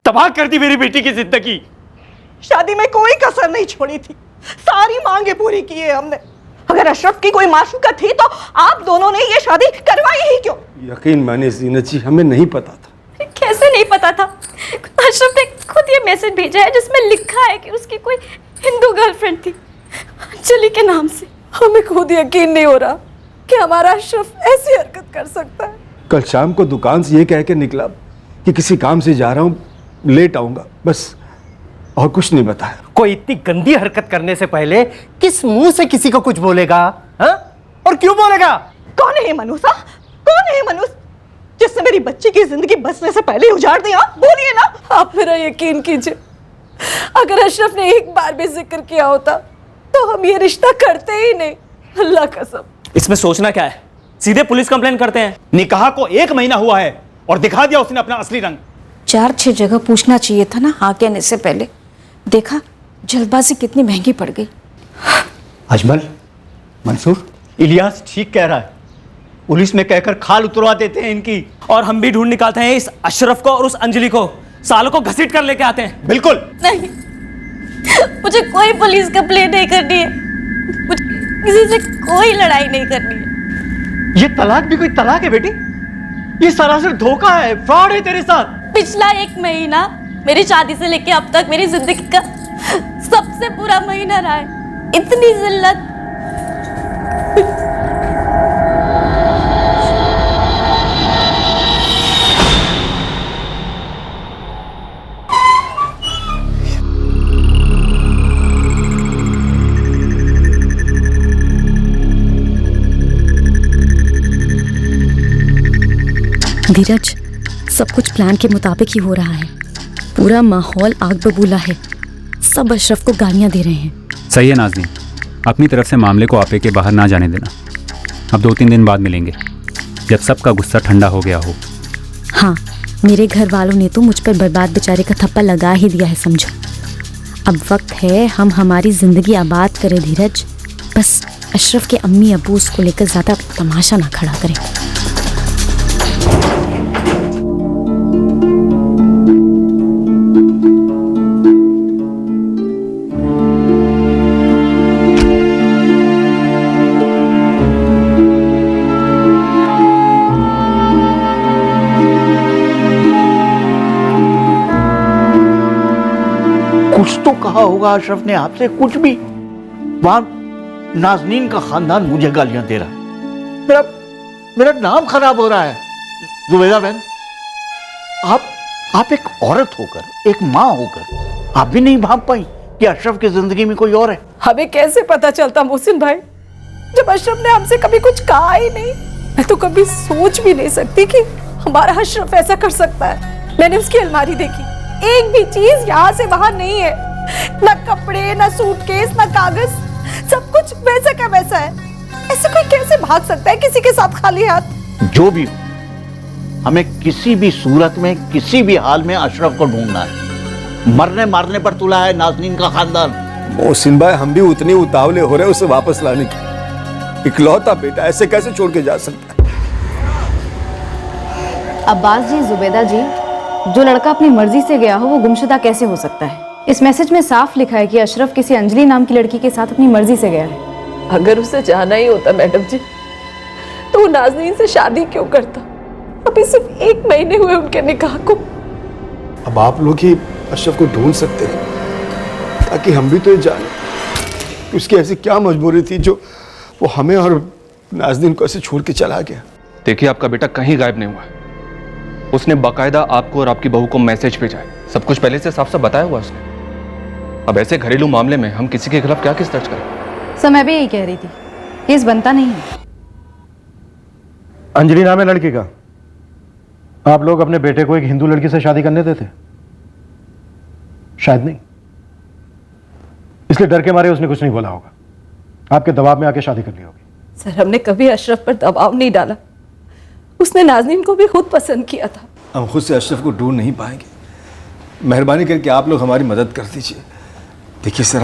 तबाह कर दी मेरी बेटी की जिंदगी। शादी में कोई कसर नहीं छोड़ी थी, सारी मांगे पूरी की है हमने। अगर अशरफ की कोई माशूका थी तो आप दोनों ने ये शादी करवाई ही क्यों? यकीन मानिए जीनत जी, हमें नहीं पता था। कैसे नहीं पता था? अशरफ ने खुद ये मैसेज भेजा है जिसमें लिखा है कि उसकी कोई हिंदू गर्लफ्रेंड थी अंजलि के नाम से। हमें खुद यकीन नहीं हो रहा कि हमारा अशरफ ऐसी हरकत कर सकता है। कल शाम को दुकान से ये कह के निकला कि किसी काम से जा रहा हूँ, लेट आऊंगा, बस और कुछ नहीं बताया। कोई इतनी गंदी हरकत करने से पहले किस मुंह से किसी को कुछ बोलेगा? हाँ? और क्यों बोलेगा? कौन है मनुष्य? कौन है मनुष्य जिसने मेरी बच्ची की जिंदगी बसने से पहले उजाड़ दिया? बोलिए ना। आप मेरा यकीन कीजिए, अगर अशरफ ने एक बार भी जिक्र किया होता तो हम ये रिश्ता करते ही नहीं। अल्लाह कसम। इसमें सोचना क्या है, सीधे पुलिस कंप्लेन करते हैं। निकाह को 1 महीना हुआ है और दिखा दिया उसने अपना असली रंग। 4-6 जगह पूछना चाहिए था ना हाँ कहने से पहले। देखा जल्दबाजी कितनी महंगी पड़ गई। अजमल, मंसूर, इलियास ठीक कह रहा है। पुलिस में कहकर खाल उतरवा देते हैं इनकी। और हम भी ढूंढ निकालते हैं इस अशरफ को और उस अंजलि को, सालों को घसीट कर लेके आते हैं। बिल्कुल नहीं, मुझे कोई पुलिस कंप्लेन नहीं करनी है, मुझे किसी से कोई लड़ाई नहीं करनी है। ये तलाक भी कोई तलाक है बेटी? ये सरासर धोखा है, फ्रॉड है तेरे साथ। पिछला 1 महीना मेरी शादी से लेके अब तक मेरी जिंदगी का सबसे बुरा महीना रहा है। इतनी जिल्लत। धीरज, सब कुछ प्लान के मुताबिक ही हो रहा है। पूरा माहौल आग बबूला है, सब अशरफ को गालियां दे रहे हैं। सही है नाज़नीन, अपनी तरफ से मामले को आपे के बाहर ना जाने देना। अब 2-3 दिन बाद मिलेंगे जब सबका गुस्सा ठंडा हो गया हो। हाँ, मेरे घर वालों ने तो मुझ पर बर्बाद बेचारे का थप्पा लगा ही दिया है समझो। अब वक्त है हम हमारी ज़िंदगी आबाद करें धीरज। बस अशरफ के अम्मी अबू उसको लेकर ज़्यादा तमाशा ना खड़ा करें। कुछ तो कहा होगा अशरफ ने आपसे, कुछ भी। वहां नाज़नीन का खानदान मुझे गालियां दे रहा है, मेरा नाम खराब हो रहा है। जुबैदा बहन, आप एक औरत होकर, एक माँ होकर आप भी नहीं भांप पाई कि अशरफ की जिंदगी में कोई और है? हमें कैसे पता चलता मोहसिन भाई, जब अशरफ ने हमसे कभी कुछ कहा ही नहीं। मैं तो कभी सोच भी नहीं सकती कि हमारा अशरफ ऐसा कर सकता है। मैंने उसकी अलमारी देखी, एक भी चीज यहाँ से बाहर नहीं है, ना कपड़े, ना सूटकेस, ना कागज, सब कुछ वैसा का वैसा है। ऐसे कोई कैसे भाग सकता है किसी के साथ खाली हाथ? जो भी हो, हमें किसी भी सूरत में, किसी भी हाल में अशरफ को ढूंढना है। मरने मारने पर तुला है नाज़नीन का खानदान। मोहसिन भाई, हम भी उतनी उतावले हो रहे हैं उसे वापस लाने की। इकलौता बेटा ऐसे कैसे छोड़ के जा सकता है? अब्बास जी, जुबैदा जी, जो लड़का अपनी मर्जी से गया हो वो गुमशुदा कैसे हो सकता है? इस मैसेज में साफ लिखा है कि अशरफ किसी अंजलि नाम की लड़की के साथ अपनी मर्जी से गया है। अगर उसे जाना ही होता मैडम जी, तो वो नाज़नीन से शादी क्यों करता? अभी सिर्फ 1 महीने हुए उनके निकाह को। अब आप लोग ही अशरफ को ढूंढ सकते हैं ताकि हम भी तो ये जाने कि उसकी ऐसी क्या मजबूरी थी जो वो हमें और नाज़नीन को ऐसे छोड़ के चला गया। देखिए, आपका बेटा कहीं गायब नहीं हुआ है। उसने बाकायदा आपको और आपकी बहू को मैसेज भेजा है, सब कुछ पहले से साफ साफ बताया हुआ उसने। अब ऐसे घरेलू मामले में हम किसी के खिलाफ क्या केस दर्ज करें? सर, मैं भी यही कह रही थी, केस बनता नहीं है। अंजलि नाम है लड़की का। आप लोग अपने बेटे को एक हिंदू लड़की से शादी करने देते? शायद नहीं, इसलिए डर के मारे उसने कुछ नहीं बोला होगा, आपके दबाव में आके शादी कर ली होगी। सर, हमने कभी अशरफ पर दबाव नहीं डाला, उसने नाज़नीन को भी खुद पसंद किया था। हम खुद से अशरफ को ढूंढ नहीं पाएंगे, मेहरबानी करके आप लोग हमारी मदद कर दीजिए। देखिए सर,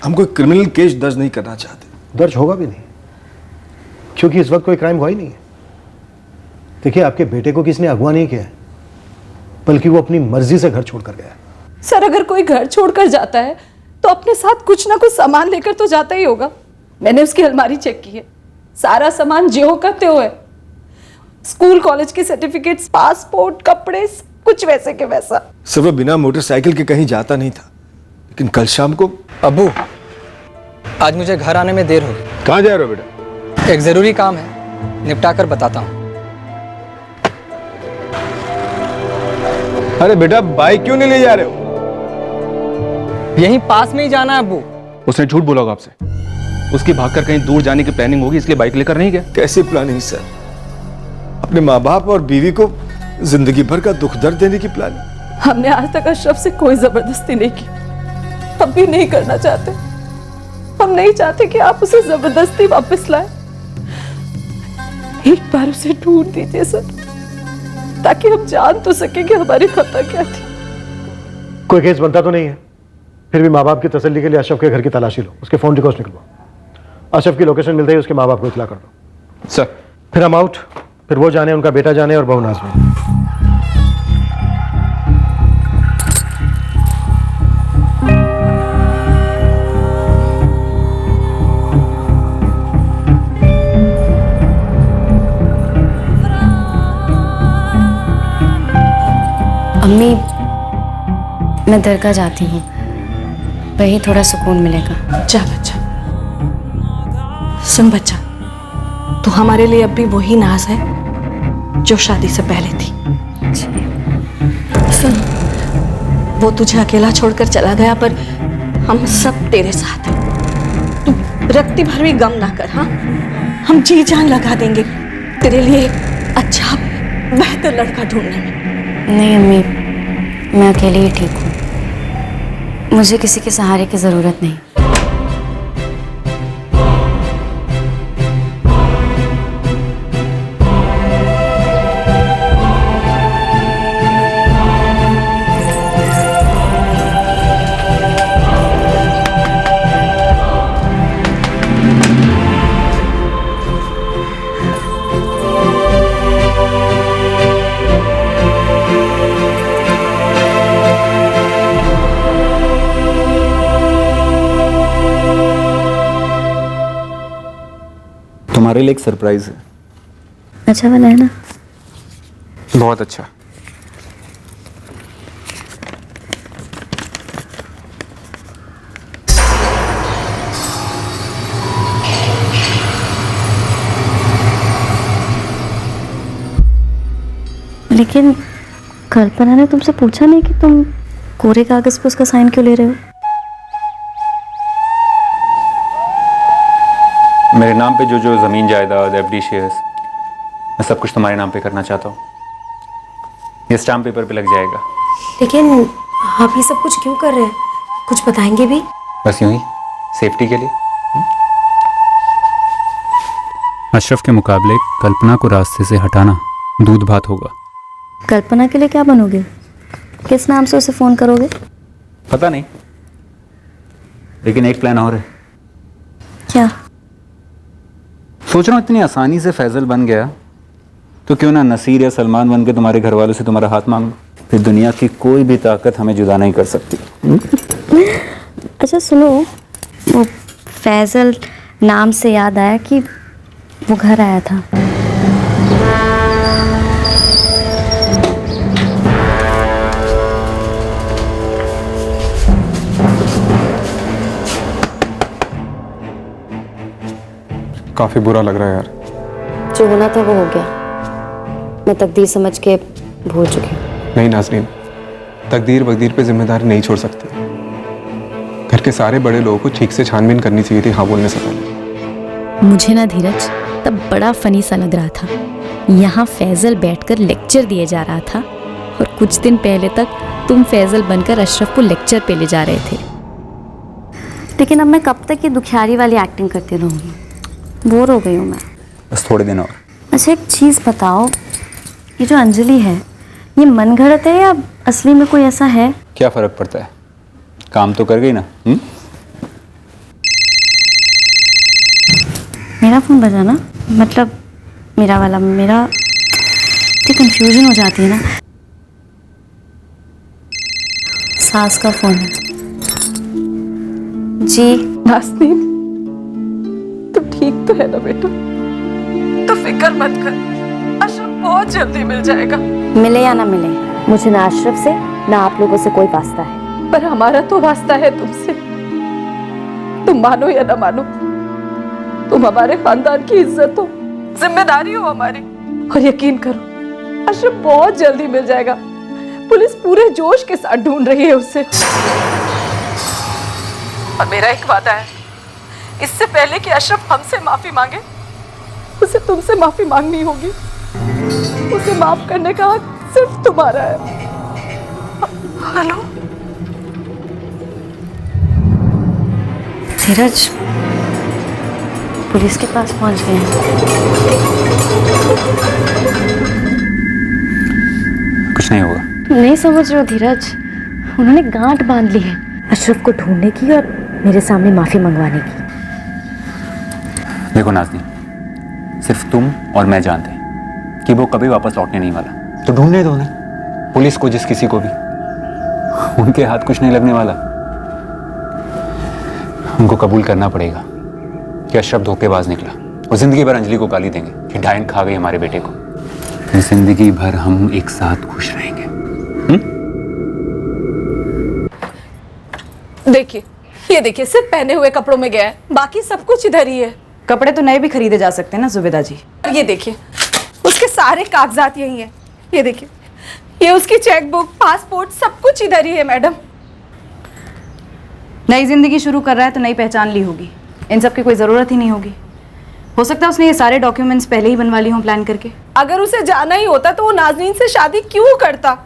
हम कोई क्रिमिनल केस दर्ज नहीं करना चाहते। दर्ज होगा भी नहीं, क्योंकि इस वक्त कोई क्राइम हुआ ही नहीं है। देखिए, आपके बेटे को किसने अगवा नहीं किया है, बल्कि वो अपनी मर्जी से घर छोड़कर गया है। सर, अगर कोई घर छोड़कर जाता है तो अपने साथ कुछ ना कुछ सामान लेकर तो जाता ही होगा। मैंने उसकी अलमारी चेक की है, सारा सामान ज्यों का त्यों है। स्कूल कॉलेज के सर्टिफिकेट्स, पासपोर्ट, कपड़े, कुछ वैसे के वैसा। सर वो बिना मोटरसाइकिल के कहीं जाता नहीं था, लेकिन कल शाम को। अब्बू, आज मुझे घर आने में देर होगी। कहाँ जा रहे हो बेटा? एक जरूरी काम है, निपटा कर बताता हूँ। अरे बेटा, बाइक क्यों नहीं ले जा रहे हो? यहीं पास में ही जाना है अब्बू। उसने झूठ बोला होगा आपसे। उसकी भागकर कहीं दूर जाने की प्लानिंग होगी, इसलिए बाइक लेकर नहीं गया। कैसी प्लानिंग सर? अपने माँ बाप और बीवी को जिंदगी भर का दुख दर्द देने की प्लानिंग। हमने आज तक अशरफ से कोई जबरदस्ती नहीं की, अब भी नहीं करना चाहते। हम नहीं चाहते कि आप उसे जबरदस्ती वापस लाएं। एक बार उसे ढूंढ दीजिए सर, ताकि हम जान तो सके कि हमारी खता क्या थी। कोई केस बनता तो नहीं है, फिर भी माँ बाप की तसल्ली के लिए अशरफ के घर की तलाशी लो, उसके फोन रिकॉर्ड्स निकलवाओ। अशरफ की लोकेशन मिलते ही उसके माँ बाप को इतला कर दो। सर फिर हम आउट, फिर वो जाने, उनका बेटा जाने और बहू नाज़नीन। अम्मी, मैं दरगाह जाती हूँ, वही थोड़ा सुकून मिलेगा। जा बच्चा। सुन बच्चा, तू हमारे लिए अब भी वही नाज है जो शादी से पहले थी। सुन, वो तुझे अकेला छोड़कर चला गया, पर हम सब तेरे साथ हैं। तू रत्ती भर भी गम ना कर। हाँ, हम जी जान लगा देंगे तेरे लिए अच्छा बेहतर लड़का ढूंढने में। नहीं अम्मी, मैं अकेले ही ठीक हूँ, मुझे किसी के सहारे की ज़रूरत नहीं। तुम्हारे लिए एक सरप्राइज है। अच्छा वाला है ना? बहुत अच्छा। लेकिन कल्पना ने तुमसे पूछा नहीं कि तुम कोरे कागज पे उसका साइन क्यों ले रहे हो? मेरे नाम पे जो जो ज़मीन जायदाद, एफडी शेयर्स, मैं सब कुछ तुम्हारे नाम पे करना चाहता हूँ। ये स्टाम्प पेपर पे लग जाएगा। लेकिन आप ये सब कुछ क्यों कर रहे हैं? कुछ बताएंगे भी? बस यूं ही, सेफ्टी के लिए। अशरफ के मुकाबले कल्पना को रास्ते से हटाना दूध भात होगा। कल्पना के लिए क्या बनोगे? किस नाम से उसे फ़ोन करोगे? पता नहीं, लेकिन एक प्लान और है। क्या? सोच रहा हूँ इतनी आसानी से फैजल बन गया, तो क्यों ना नसीर या सलमान बन के तुम्हारे घर वालों से तुम्हारा हाथ मांग लो, फिर दुनिया की कोई भी ताकत हमें जुदा नहीं कर सकती। अच्छा सुनो, वो फैजल नाम से याद आया कि वो घर आया था। काफी बुरा लग रहा है यार। जो होना था वो हो गया, मैं तकदीर समझ के भूल चुकी हूँ। नहीं नाज़नीन, तकदीर वकदीर पे जिम्मेदारी नहीं छोड़ सकते। घर के सारे बड़े लोगों को ठीक से छानबीन करनी चाहिए थी हाँ बोलने से पहले। मुझे ना धीरज तब बड़ा फनी सा लग रहा था। यहाँ फैजल बैठकर लेक्चर दिए जा रहा था और कुछ दिन पहले तक तुम फैजल बनकर अशरफ को लेक्चर पे ले जा रहे थे। लेकिन अब मैं कब तक ये दुखियारी वाली एक्टिंग करती रहूँगी? बोर हो गई हूँ मैं। बस थोड़े दिन और। अच्छा एक चीज़ बताओ, ये जो अंजलि है ये मन घड़त है या असली में कोई ऐसा है? क्या फर्क पड़ता है, काम तो कर गई ना। मेरा फ़ोन बजा ना, मतलब मेरा वाला। मेरा तो कंफ्यूजन हो जाती है ना। सास का फोन है। जी नाज़नीन, तुम ठीक तो है ना बेटा? तो फिक्र मत कर, अशरफ बहुत जल्दी मिल जाएगा। मिले या ना मिले, मुझे ना अशरफ से ना आप लोगों से कोई वास्ता है। पर हमारा तो वास्ता है तुमसे। तुम मानो या ना मानो, तुम हमारे खानदान की इज्जत हो, जिम्मेदारी हो हमारी। और यकीन करो, अशरफ बहुत जल्दी मिल जाएगा। पुलिस पूरे जोश के साथ ढूंढ रही है उसे। और मेरा एक वादा है, इससे पहले कि अशरफ हमसे माफी मांगे, उसे तुमसे माफी मांगनी होगी। उसे माफ करने का हक सिर्फ तुम्हारा है। हेलो धीरज, पुलिस के पास पहुंच गए हैं। कुछ नहीं होगा। नहीं समझ रहे हो धीरज, उन्होंने गांठ बांध ली है अशरफ को ढूंढने की और मेरे सामने माफी मंगवाने की। देखो नाज़नीन, सिर्फ तुम और मैं जानते हैं कि वो कभी वापस लौटने नहीं वाला। तो ढूंढने दो उन्हें, पुलिस को, जिस किसी को भी। उनके हाथ कुछ नहीं लगने वाला। उनको कबूल करना पड़ेगा कि अशरफ धोखेबाज निकला। वो जिंदगी भर अंजलि को गाली देंगे कि डायन खा गई हमारे बेटे को। जिंदगी भर हम एक साथ खुश रहेंगे। देखिए, ये देखिए, सिर्फ पहने हुए कपड़ों में गया है, बाकी सब कुछ इधर ही है। कपड़े तो नए भी खरीदे जा सकते हैं ना जुबेदा जी। ये देखिए, उसके सारे कागजात यही हैं। ये देखिए, ये उसकी चेकबुक, पासपोर्ट, सब कुछ इधर ही है मैडम। नई जिंदगी शुरू कर रहा है तो नई पहचान ली होगी, इन सब की कोई ज़रूरत ही नहीं होगी। हो सकता है उसने ये सारे डॉक्यूमेंट्स पहले ही बनवा ली हों प्लान करके। अगर उसे जाना ही होता तो वो नाज़नीन से शादी क्यों करता?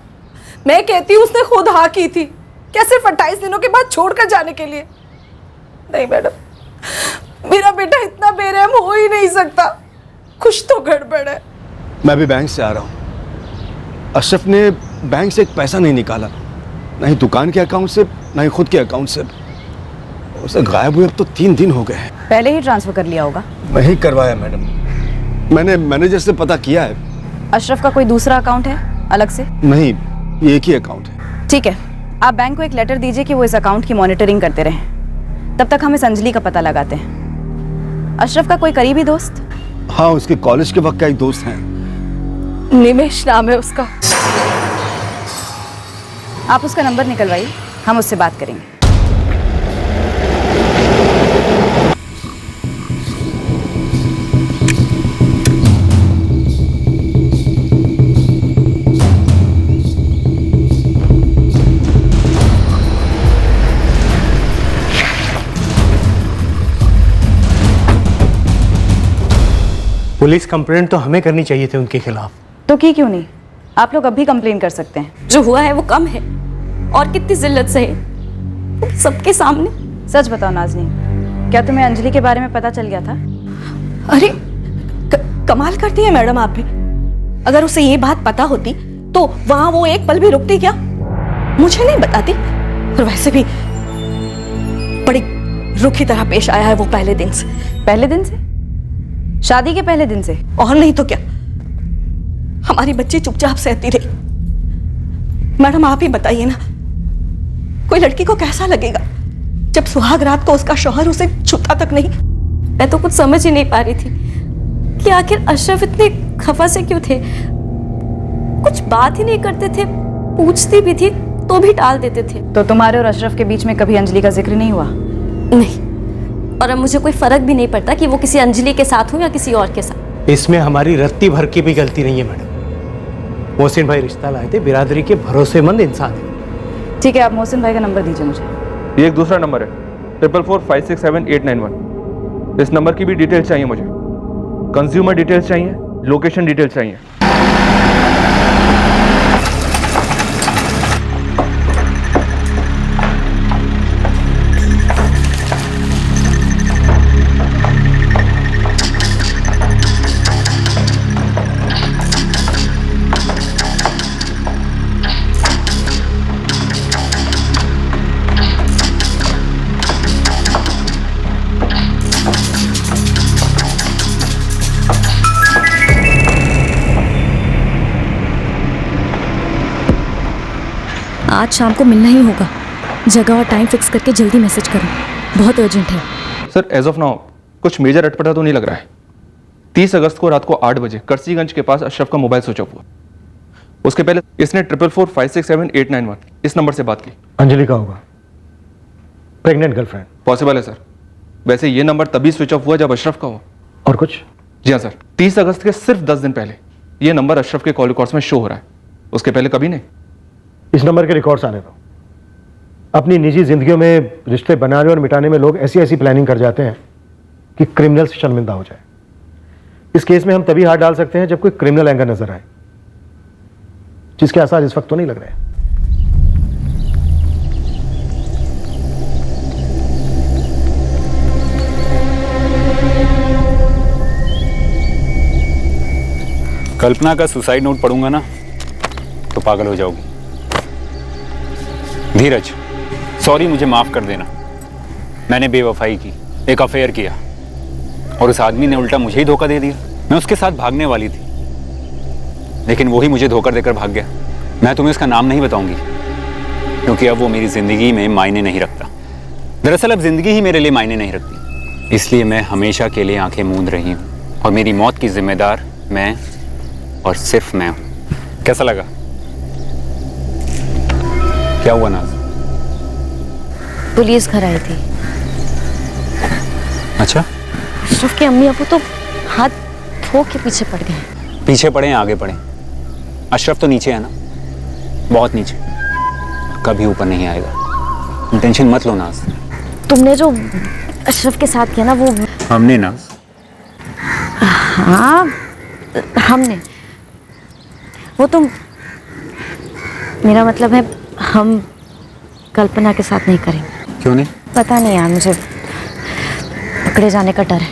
मैं कहती हूँ उसने खुद हाँ की थी, क्या सिर्फ 28 दिनों के बाद छोड़कर जाने के लिए? नहीं मैडम, मेरा बेटा इतना बेरहम हो ही नहीं सकता। कुछ तो गड़बड़ है। मैं भी बैंक से आ रहा हूँ। अशरफ ने बैंक से एक पैसा नहीं निकाला, ना ही दुकान के अकाउंट से, ना ही खुद के अकाउंट से। उसे गायब हुए अब तो 3 दिन हो गए हैं। पहले ही ट्रांसफर कर लिया होगा। वही करवाया मैडम, मैंने मैनेजर से पता किया है। अशरफ का कोई दूसरा अकाउंट है अलग से? नहीं, ये एक ही अकाउंट है। ठीक है, आप बैंक को एक लेटर दीजिए कि वो इस अकाउंट की मॉनिटरिंग करते रहें। तब तक हम इस अंजलि का पता लगाते हैं। अशरफ का कोई करीबी दोस्त? हाँ, उसके कॉलेज के वक्त का एक दोस्त है। निमेश नाम है उसका। आप उसका नंबर निकलवाइए, हम उससे बात करेंगे। पुलिस कंप्लेंट तो हमें करनी चाहिए थी उनके खिलाफ। तो की क्यों नहीं? आप लोग अब भी कंप्लेन कर सकते हैं। जो हुआ है वो कम है, और कितनी जिल्लत सहे सबके सामने। सच बताओ नाज़नीन, क्या तुम्हें अंजलि के बारे में पता चल गया था? अरे कमाल करती है मैडम आप भी। अगर उसे ये बात पता होती तो वहां वो एक पल भी रुकती क्या? मुझे नहीं बताती। और वैसे भी बड़ी रुखी तरह पेश आया है वो पहले दिन से। पहले दिन से? शादी के पहले दिन से? और नहीं तो क्या, हमारी बच्ची चुपचाप सहती रही। मैडम आप ही बताइए ना, कोई लड़की को कैसा लगेगा जब सुहाग रात को उसका शौहर उसे छूता तक नहीं? मैं तो कुछ समझ ही नहीं पा रही थी कि आखिर अशरफ इतने खफा से क्यों थे। कुछ बात ही नहीं करते थे, पूछती भी थी तो भी टाल देते थे। तो तुम्हारे और अशरफ के बीच में कभी अंजलि का जिक्र नहीं हुआ? नहीं, और अब मुझे कोई फर्क भी नहीं पड़ता कि वो किसी अंजलि के साथ हो या किसी और के साथ। इसमें हमारी रत्ती भर की भी गलती नहीं है मैडम। मोहसिन भाई रिश्ता लाए थे, बिरादरी के भरोसेमंद इंसान है। ठीक है, आप मोहसिन भाई का नंबर दीजिए मुझे। ये एक दूसरा नंबर है, 4445678891। इस नंबर की भी डिटेल्स चाहिए मुझे। कंज्यूमर डिटेल्स चाहिए, लोकेशन डिटेल्स चाहिए। आज शाम को मिलना ही होगा। जगह और टाइम फिक्स करके जल्दी मैसेज करो, बहुत अर्जेंट है। सर एज ऑफ नाउ कुछ मेजर अटपटा तो नहीं लग रहा है। 30 अगस्त को रात को 8 बजे करसीगंज के पास अशरफ का मोबाइल स्विच ऑफ हुआ। उसके पहले इसने 444567 इस नंबर से बात की। अंजलि का होगा, प्रेग्नेंट गर्लफ्रेंड। पॉसिबल है सर। वैसे ये नंबर तभी स्विच ऑफ हुआ जब अशरफ का हुआ। और कुछ? जी हाँ सर, 30 अगस्त के सिर्फ 10 दिन पहले ये नंबर अशरफ के कॉल रिकॉर्ड्स में शो हो रहा है, उसके पहले कभी नहीं। इस नंबर के रिकॉर्ड्स आने दो। अपनी निजी जिंदगियों में रिश्ते बनाने और मिटाने में लोग ऐसी ऐसी प्लानिंग कर जाते हैं कि क्रिमिनल शर्मिंदा हो जाए। इस केस में हम तभी हाथ डाल सकते हैं जब कोई क्रिमिनल एंगर नजर आए, जिसके आसार इस वक्त तो नहीं लग रहे हैं। कल्पना का सुसाइड नोट पढ़ूंगा ना तो पागल हो जाओगी। धीरज, सॉरी, मुझे माफ कर देना। मैंने बेवफाई की, एक अफेयर किया और उस आदमी ने उल्टा मुझे ही धोखा दे दिया। मैं उसके साथ भागने वाली थी, लेकिन वो ही मुझे धोखा देकर भाग गया। मैं तुम्हें उसका नाम नहीं बताऊंगी क्योंकि अब वो मेरी जिंदगी में मायने नहीं रखता। दरअसल अब जिंदगी ही मेरे लिए मायने नहीं रखती, इसलिए मैं हमेशा के लिए आंखें मूंद रही हूँ और मेरी मौत की जिम्मेदार मैं और सिर्फ मैं हूँ। कैसा लगा? क्या हुआ नाज? पुलिस घर आई थी। अच्छा, अशरफ के अम्मी अबू तो हाथ धो के पीछे पड़ गए। पीछे पड़े आगे पड़े, अशरफ तो नीचे है ना, बहुत नीचे, कभी ऊपर नहीं आएगा। टेंशन मत लो नाज। तुमने जो अशरफ के साथ किया ना वो हमने नाज? हाँ हमने, वो तुम, मेरा मतलब है हम कल्पना के साथ नहीं करेंगे। क्यों नहीं? पता नहीं यार, मुझे पकड़े जाने का डर है।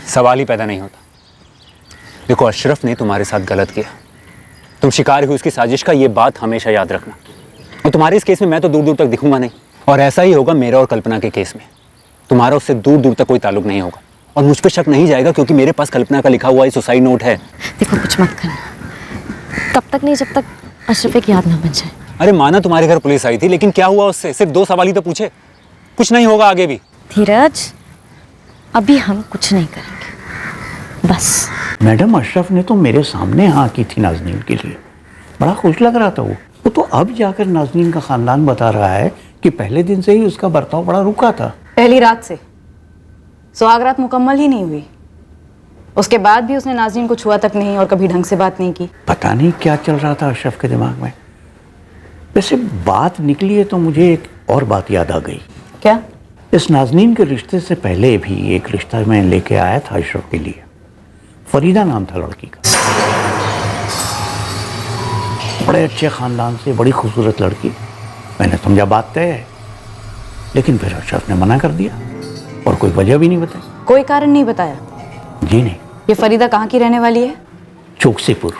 सवाल ही पैदा नहीं होता। देखो, अशरफ ने तुम्हारे साथ गलत किया, तुम शिकार हुई उसकी साजिश का, ये बात हमेशा याद रखना। और तुम्हारे इस केस में मैं तो दूर दूर तक दिखूंगा नहीं, और ऐसा ही होगा मेरा और कल्पना के केस में। तुम्हारा उससे दूर दूर तक कोई ताल्लुक नहीं होगा और मुझ पर शक नहीं जाएगा क्योंकि मेरे पास कल्पना का लिखा हुआ सुसाइड नोट है। देखो कुछ मत करना, तब तक नहीं जब तक अशरफ की याद ना बन जाए। अरे माना तुम्हारे घर पुलिस आई थी, लेकिन क्या हुआ उससे? सिर्फ 2 सवाल ही तो पूछे, कुछ नहीं होगा आगे भी। धीरज, अभी हम कुछ नहीं करेंगे, बस। मैडम, अशरफ ने तो मेरे सामने हाँ की थी नाजनीन के लिए, बड़ा खुश लग रहा था वो तो अब जाकर नाजनीन का खानदान बता रहा है कि पहले दिन से ही उसका बर्ताव बड़ा रुका था। पहली रात से, सुहाग रात मुकम्मल ही नहीं हुई, उसके बाद भी उसने नाजनीन को छुआ तक नहीं और कभी ढंग से बात नहीं की। पता नहीं क्या चल रहा था अशरफ के दिमाग में। वैसे बात निकली है तो मुझे एक और बात याद आ गई। क्या? इस नाजनीन के रिश्ते से पहले भी एक रिश्ता मैं लेके आया था अशरफ के लिए। फरीदा नाम था लड़की का, बड़े अच्छे खानदान से, बड़ी खूबसूरत लड़की। मैंने समझा बात तय है, लेकिन फिर अशरफ ने मना कर दिया और कोई वजह भी नहीं बताई। कोई कारण नहीं बताया? जी नहीं। ये फरीदा कहाँ की रहने वाली है? चौकसीपुर।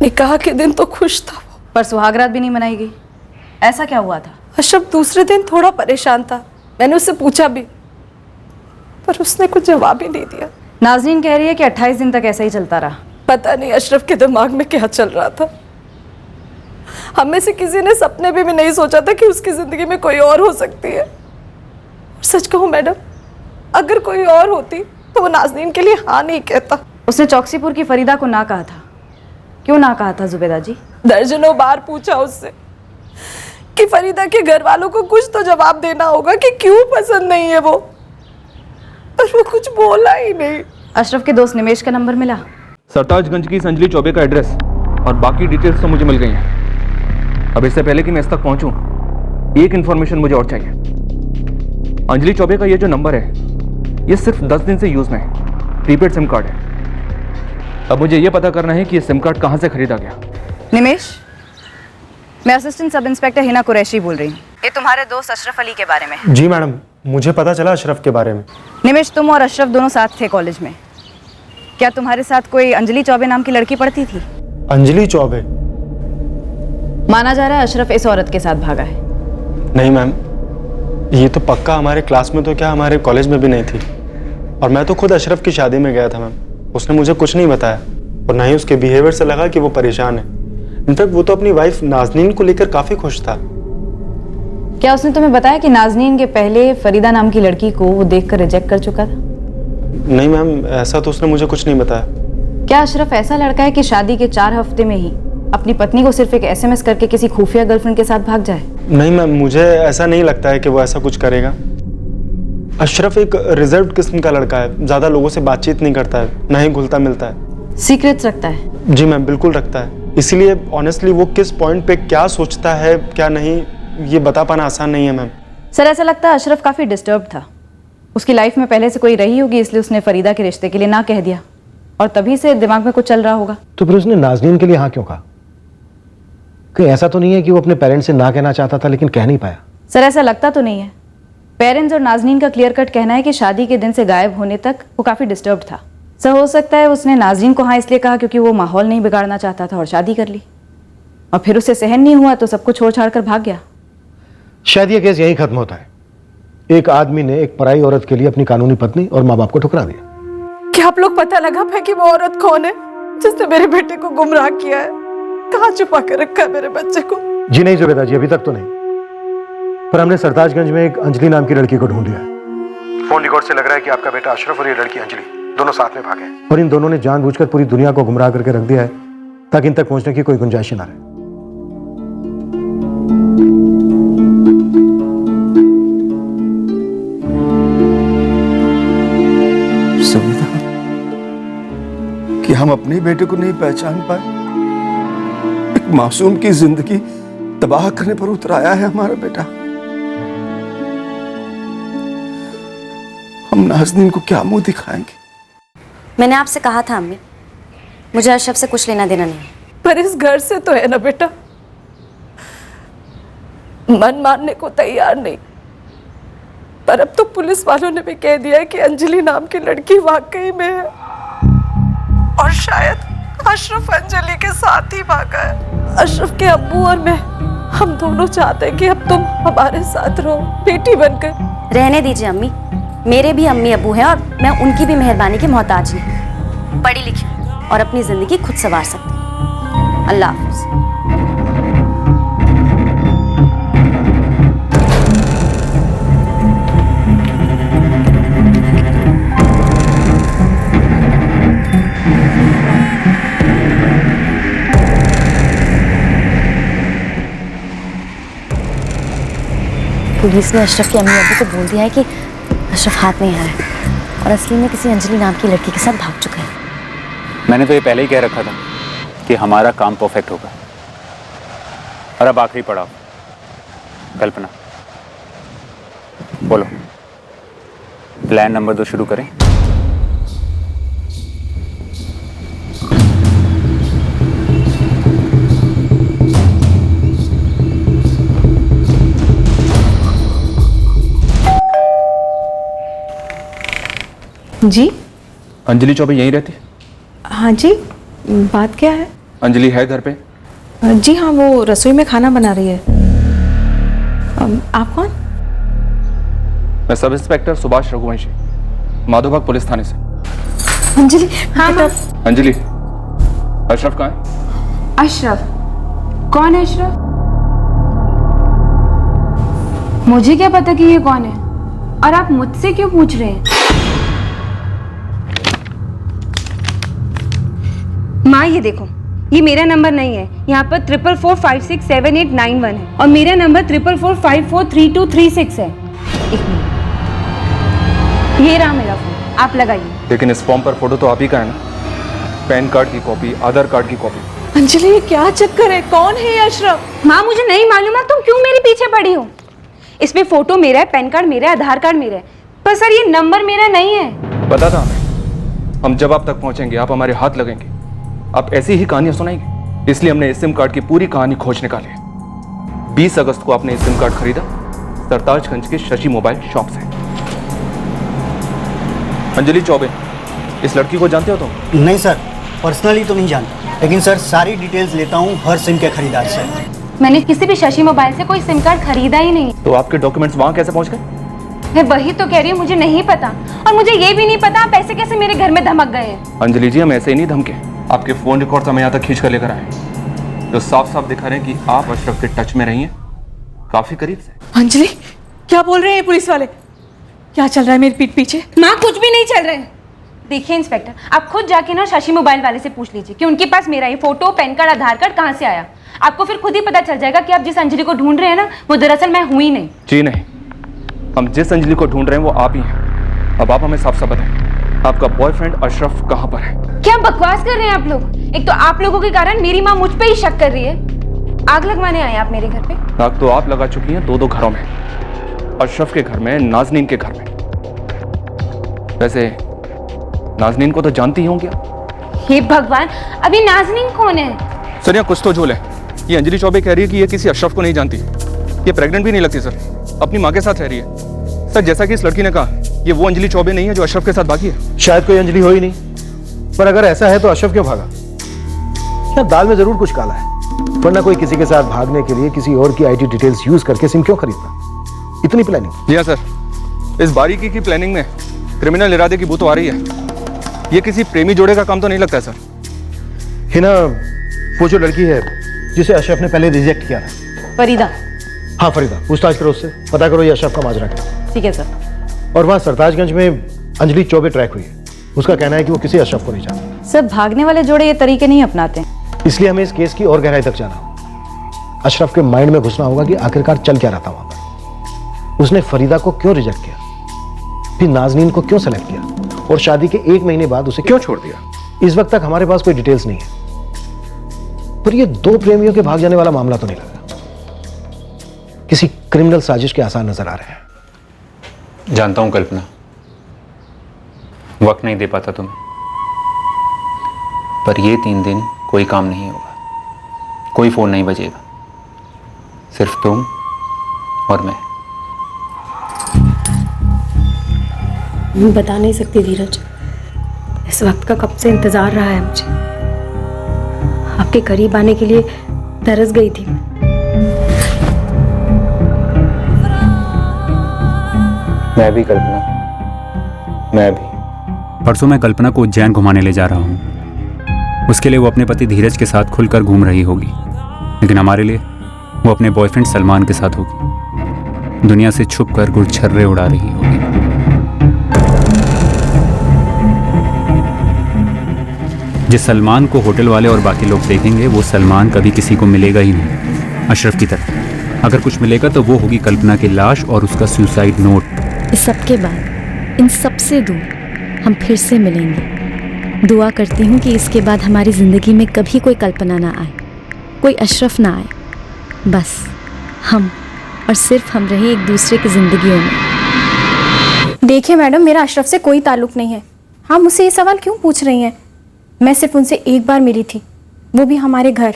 निकाह के दिन तो खुश था वो, पर सुहागरात भी नहीं मनाई गई, ऐसा क्या हुआ था? अशरफ दूसरे दिन थोड़ा परेशान था, मैंने उससे पूछा भी, पर उसने कुछ जवाब ही नहीं दिया। नाजरीन कह रही है कि 28 दिन तक ऐसा ही चलता रहा। पता नहीं अशरफ के दिमाग में क्या चल रहा था। हम में से किसी ने सपने में भी नहीं सोचा था कि उसकी जिंदगी में कोई और हो सकती है। और सच कहूं मैडम, अगर कोई और होती तो वो नाजरीन के लिए हाँ नहीं कहता। उसने चौकसीपुर की फरीदा को ना कहा था, क्यों ना कहा था जुबेदा जी? दर्जनों बार पूछा उससे कि फरीदा के घर वालों को कुछ तो जवाब देना होगा कि क्यों पसंद नहीं है वो, पर वो कुछ बोला ही नहीं। अशरफ के दोस्त निमेश का नंबर मिला? सरताजगंज की अंजलि चौबे का एड्रेस और बाकी डिटेल्स तो मुझे मिल गई हैं। अब इससे पहले कि मैं इस तक पहुंचूं, एक इंफॉर्मेशन मुझे और चाहिए। अंजलि चौबे का ये जो नंबर है, ये सिर्फ 10 दिन से यूज में है, प्रीपेड सिम कार्ड है। अब मुझे ये पता करना है कि ये सिम कार्ड कहां से खरीदा गया। निमेश, मैं assistant sub inspector Hina Qureshi बोल रही हूँ। ये तुम्हारे दोस्त अशरफ अली के बारे में है। जी मैडम, मुझे पता चला अशरफ के बारे में। निमेश, तुम और अशरफ दोनों साथ थे कॉलेज में, क्या तुम्हारे साथ कोई अंजलि चौबे नाम की लड़की पढ़ती थी? अंजलि चौबे? माना जा रहा है अशरफ इस औरत के साथ भागा है। नहीं मैम, ये तो पक्का हमारे क्लास में तो क्या हमारे कॉलेज में भी नहीं थी। और मैं तो खुद अशरफ की शादी में गया था मैम, उसने मुझे कुछ नहीं बताया और ना ही उसके बिहेवियर से लगा कि वो परेशान है। इनफैक्ट वो तो अपनी वाइफ नाजनीन को लेकर काफी खुश था। क्या उसने तुम्हें बताया कि नाजनीन के पहले फरीदा नाम की लड़की को वो देखकर रिजेक्ट कर चुका था? नहीं मैम, ऐसा तो उसने मुझे कुछ नहीं बताया। क्या अशरफ ऐसा लड़का है कि शादी के 4 हफ्ते में ही अपनी पत्नी को सिर्फ एक SMS करके किसी खुफिया गर्लफ्रेंड के साथ भाग जाए? नहीं मैम, मुझे ऐसा नहीं लगता है कि वो ऐसा कुछ करेगा। अशरफ एक रिजर्व्ड किस्म का लड़का है, ज्यादा लोगों से बातचीत नहीं करता है, ना ही घुलता मिलता है। सीक्रेट्स रखता है? जी मैम, बिल्कुल रखता है। इसीलिए ऑनेस्टली वो किस पॉइंट पे क्या सोचता है क्या नहीं, ये बता पाना आसान नहीं है मैम। सर, ऐसा लगता है अशरफ काफी डिस्टर्ब था। उसकी लाइफ में पहले से कोई रही होगी, इसलिए उसने फरीदा के रिश्ते के लिए ना कह दिया और तभी से दिमाग में कुछ चल रहा होगा। तो फिर उसने नाजनीन के लिए हाँ क्यों कहा? कहीं ऐसा तो नहीं है कि वो अपने पेरेंट्स से ना कहना चाहता था लेकिन कह नहीं पाया? सर, ऐसा लगता तो नहीं है। पेरेंट्स और नाजनीन का क्लियर कट कहना है कि शादी के दिन से गायब होने तक वो काफी डिस्टर्ब था। सर, हो सकता है उसने नाजनीन को हाँ इसलिए कहा क्योंकि वो माहौल नहीं बिगाड़ना चाहता था और शादी कर ली, और फिर उसे सहन नहीं हुआ तो सब कुछ छोड़ छाड़ कर भाग गया। शायद ये केस यहीं खत्म होता है। एक आदमी ने एक पराई औरत के लिए अपनी कानूनी पत्नी और माँ बाप को ठुकरा दिया। क्या आप लोग पता लगा पाए कि वो औरत कौन है जिसने मेरे बेटे को गुमराह किया है? कहाँ छुपा कर रखा है मेरे बच्चे को? जी नहीं जुबेदा जी, अभी तक तो नहीं, पर हमने सरताजगंज में एक अंजलि नाम की लड़की को ढूंढ लिया है। फोन रिकॉर्ड से लग रहा है कि आपका बेटा अशरफ और ये लड़की अंजलि दोनों साथ में भागे हैं और इन दोनों ने जानबूझकर पूरी दुनिया को गुमराह करके रख दिया है ताकि इन तक पहुंचने की कोई गुंजाइश ना रहे। कि हम अपने बेटे को नहीं पहचान पाए। एक मासूम की जिंदगी तबाह करने पर उतर आया है हमारा बेटा। हम नाज़नीन को क्या मुंह दिखाएंगे? मैंने आपसे कहा था अम्मी, मुझे अशरफ से कुछ लेना देना नहीं। पर इस घर से तो है ना बेटा, मन मानने को तैयार नहीं। पर अब तो पुलिस वालों ने भी कह दिया है कि अंजलि नाम की लड़की वाकई में है और शायद अशरफ अंजलि के साथ ही भागा है। अशरफ के अब्बू और मैं, हम दोनों चाहते हैं कि अब तुम हमारे साथ रहो बेटी बनकर। रहने दीजिए अम्मी, मेरे भी अम्मी अब्बू हैं और मैं उनकी भी मेहरबानी की मोहताज नहीं। पढ़ी लिखी और अपनी जिंदगी खुद संवार सकती हूँ। अल्लाह हाफ़िज़। पुलिस ने अशरफ के अम्मी अब्बू को बोल दिया है कि अशरफ हाथ नहीं आ रहा है और असली में किसी अंजलि नाम की लड़की के साथ भाग चुका है। मैंने तो ये पहले ही कह रखा था कि हमारा काम परफेक्ट होगा। और अब आखिरी पड़ाव, कल्पना, बोलो प्लान नंबर 2 शुरू करें। जी, अंजलि चौबे यहीं रहती? हाँ जी, बात क्या है? अंजलि है घर पे? जी हाँ, वो रसोई में खाना बना रही है। आप कौन? मैं sub inspector Subhash Raghuvanshi, Madhobagh police थाने से। अंजलि? हाँ माँ। अंजलि, अशरफ कहाँ है? अशरफ? कौन है अशरफ? मुझे क्या पता कि ये कौन है, और आप मुझसे क्यों पूछ रहे हैं? माँ ये देखो, ये मेरा नंबर नहीं है। यहाँ पर 44456789 है और मेरा नंबर 4445432336 है। एक मिनट, ये रहा मेरा फोन, आप लगाइए। लेकिन इस फॉर्म पर फोटो तो आप ही का है ना? पैन कार्ड की कॉपी, आधार कार्ड की कॉपी। अंजलि, ये क्या चक्कर है? कौन है ये अशरफ? माँ मुझे नहीं मालूम है, तुम क्यों मेरे पीछे पड़ी हो? इसमें फोटो मेरा है, पैन कार्ड मेरा है, आधार कार्ड मेरा है, पर सर ये नंबर मेरा नहीं है। पता था हमें, हम जब आप तक पहुंचेंगे आप हमारे हाथ लगेंगे, आप ऐसी ही कहानियां सुनाएंगे। इसलिए हमने इस सिम कार्ड की पूरी कहानी खोज निकाली। 20 अगस्त को आपने सिम कार्ड खरीदा सरताजगंज के शशि मोबाइल शॉप से। अंजलि चौबे इस लड़की को जानते हो तुम? नहीं सर, पर्सनली तो नहीं जानता, लेकिन सर सारी डिटेल्स लेता हूँ हर सिम के खरीदार से। मैंने किसी भी शशि मोबाइल से कोई सिम कार्ड खरीदा ही नहीं। तो आपके डॉक्यूमेंट्स वहाँ कैसे पहुँच गए? मैं वही तो कह रही हूँ, मुझे नहीं पता। और मुझे ये भी नहीं पता आप ऐसे कैसे मेरे घर में धमक गए हैं। अंजलि जी, हम ऐसे ही नहीं धमके। आपके फोन रिकॉर्ड्स हम यहाँ तक खींच कर लेकर आए, जो साफ साफ दिखा रहे हैं कि आप अशरफ के टच में रही हैं, काफी करीब से। अंजलि, क्या बोल रहे हैं पुलिस वाले? क्या चल रहा है मेरी पीठ पीछे? माँ, कुछ भी नहीं चल रहा है। देखिए इंस्पेक्टर, आप खुद जाके ना शशि मोबाइल वाले से पूछ लीजिए कि उनके पास मेरा ये फोटो, पैन कार्ड, आधार कार्ड कहाँ से आया। आपको फिर खुद ही पता चल जाएगा कि आप जिस अंजलि को ढूंढ रहे हैं ना, वो दरअसल मैं हुई नहीं। जी नहीं, हम जिस अंजलि को ढूंढ रहे हैं वो आप ही हैं। अब आप हमें साफ साफ बताएं, आपका बॉयफ्रेंड अशरफ कहाँ पर है? क्या बकवास कर रहे हैं आप लोग? एक तो आप लोगों के कारण मेरी माँ मुझ पे ही शक कर रही है। आग लगवाने आए आप मेरे घर पे? आग तो आप लगा चुकी हैं दो घरों में, अशरफ के घर में, नाजनीन के घर में। वैसे नाजनीन को तो जानती ही होंगी आप। हे भगवान, अभी नाजनीन कौन है? सर यहाँ कुछ तो झोल है। ये अंजलि चौबे कह रही है कि ये किसी अशरफ को नहीं जानती। ये प्रेग्नेंट भी नहीं लगती सर, अपनी माँ के साथ रह रही है। सर जैसा कि इस लड़की ने कहा, ये वो अंजलि चौबे नहीं है जो अशरफ के साथ भागी है। शायद कोई अंजलि हो ही नहीं, पर अगर ऐसा है तो अशरफ क्यों भागा? या दाल में जरूर कुछ काला है, वरना कोई किसी के साथ भागने के लिए किसी और की आईडी डिटेल्स यूज करके सिम क्यों खरीदता? इतनी प्लानिंग? जी हाँ सर, इस बारीकी की प्लानिंग में क्रिमिनल इरादे की बू तो आ रही है। ये किसी प्रेमी जोड़े का काम तो नहीं लगता है सर। हिना, वो जो लड़की है जिसे अशरफ ने पहले रिजेक्ट किया था, फरीदा। हाँ फरीदा, पूछताछ करो उससे, पता करो ये अशरफ का माजरा क्या। ठीक है सर। और वहाँ सरताजगंज में अंजलि चौबे ट्रैक हुई है, उसका कहना है कि वो किसी अशरफ को नहीं जानता। सब भागने वाले जोड़े ये तरीके नहीं अपनाते, इसलिए हमें इस केस की और गहराई तक जाना होगा। अशरफ के माइंड में घुसना होगा कि आखिरकार चल क्या रहा था वहां पर। उसने फरीदा को क्यों रिजेक्ट किया, फिर नाजनीन को क्यों सेलेक्ट किया, और शादी के 1 महीने बाद उसे क्यों छोड़ दिया। इस वक्त तक हमारे पास कोई डिटेल्स नहीं है, पर ये 2 प्रेमियों के भाग जाने वाला मामला तो नहीं लग रहा। किसी क्रिमिनल साजिश के आसार नजर आ रहे हैं। जानता हूं कल्पना, वक्त नहीं दे पाता तुम्हें, पर ये 3 दिन कोई काम नहीं होगा, कोई फोन नहीं बजेगा, सिर्फ तुम और मैं। बता नहीं सकती धीरज, इस वक्त का कब से इंतजार रहा है मुझे। आपके करीब आने के लिए तरस गई थी। मैं भी कल्पना, मैं भी। परसों मैं कल्पना को उज्जैन घुमाने ले जा रहा हूँ। उसके लिए वो अपने पति धीरज के साथ खुलकर घूम रही होगी, लेकिन हमारे लिए वो अपने बॉयफ्रेंड सलमान के साथ होगी, दुनिया से छुप कर गुरछर्रे उड़ा रही होगी। जिस सलमान को होटल वाले और बाकी लोग देखेंगे, वो सलमान कभी किसी को मिलेगा ही नहीं अशरफ की तरह। अगर कुछ मिलेगा तो वो होगी कल्पना की लाश और उसका सुसाइड नोट। इस सब के बाद, इन सब से दूर हम फिर से मिलेंगे। दुआ करती हूँ कि इसके बाद हमारी ज़िंदगी में कभी कोई कल्पना ना आए, कोई अशरफ ना आए। बस हम और सिर्फ हम रहे एक दूसरे की ज़िंदगियों में। देखिए मैडम, मेरा अशरफ से कोई ताल्लुक नहीं है। आप मुझसे ये सवाल क्यों पूछ रही हैं? मैं सिर्फ उनसे एक बार मिली थी, वो भी हमारे घर,